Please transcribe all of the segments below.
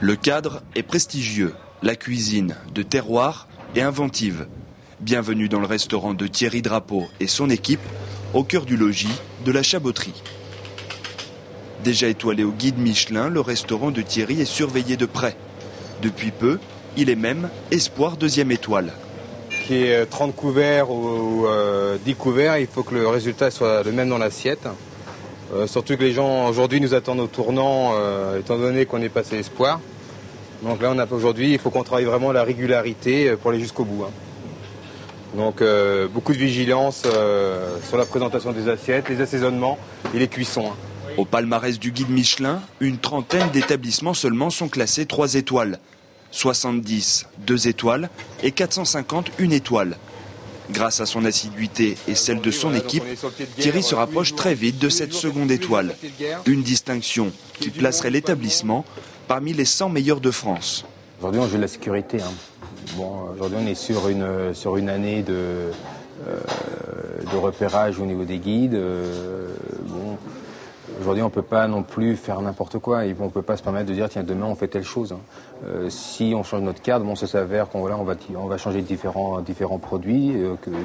Le cadre est prestigieux, la cuisine de terroir et inventive. Bienvenue dans le restaurant de Thierry Drapeau et son équipe, au cœur du logis de la Chaboterie. Déjà étoilé au guide Michelin, le restaurant de Thierry est surveillé de près. Depuis peu, il est même espoir 2e étoile. Qui est 30 couverts ou 10 couverts, il faut que le résultat soit le même dans l'assiette. Surtout que les gens aujourd'hui nous attendent au tournant, étant donné qu'on est passé espoir. Donc là, aujourd'hui, il faut qu'on travaille vraiment la régularité pour aller jusqu'au bout. Donc beaucoup de vigilance sur la présentation des assiettes, les assaisonnements et les cuissons. Au palmarès du guide Michelin, une trentaine d'établissements seulement sont classés 3 étoiles. 70, 2 étoiles et 450, 1 étoile. Grâce à son assiduité et celle de son équipe, Thierry se rapproche très vite de cette 2e étoile. Une distinction qui placerait l'établissement parmi les 100 meilleurs de France. Aujourd'hui, on joue de la sécurité. Bon, aujourd'hui, on est sur une année de repérage au niveau des guides. Bon, aujourd'hui, on ne peut pas non plus faire n'importe quoi. On ne peut pas se permettre de dire, tiens, demain, on fait telle chose. Si on change notre cadre, bon, ça s'avère qu'on va changer différents produits,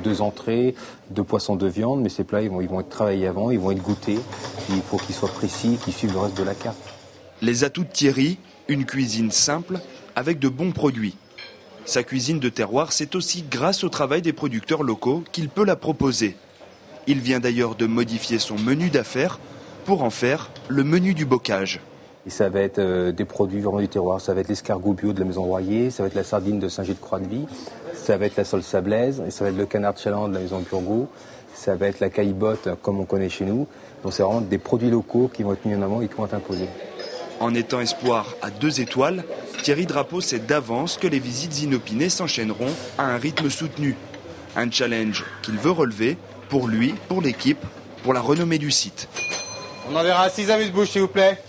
2 entrées, 2 poissons, 2 viandes, mais ces plats, ils vont être travaillés avant, ils vont être goûtés. Il faut qu'ils soient précis, qu'ils suivent le reste de la carte. Les atouts de Thierry, une cuisine simple avec de bons produits. Sa cuisine de terroir, c'est aussi grâce au travail des producteurs locaux qu'il peut la proposer. Il vient d'ailleurs de modifier son menu d'affaires pour en faire le menu du bocage. Et ça va être des produits vraiment du terroir, ça va être l'escargot bio de la Maison Royer, ça va être la sardine de Saint-Gilles-de-Croix-de-Vie, ça va être la sole sablaise, et ça va être le canard de Chaland de la Maison Burgot, ça va être la caillebotte comme on connaît chez nous. Donc c'est vraiment des produits locaux qui vont être mis en avant et qui vont être imposés. En étant espoir à 2 étoiles, Thierry Drapeau sait d'avance que les visites inopinées s'enchaîneront à un rythme soutenu. Un challenge qu'il veut relever pour lui, pour l'équipe, pour la renommée du site. On enverra 6 amuse-bouches s'il vous plaît.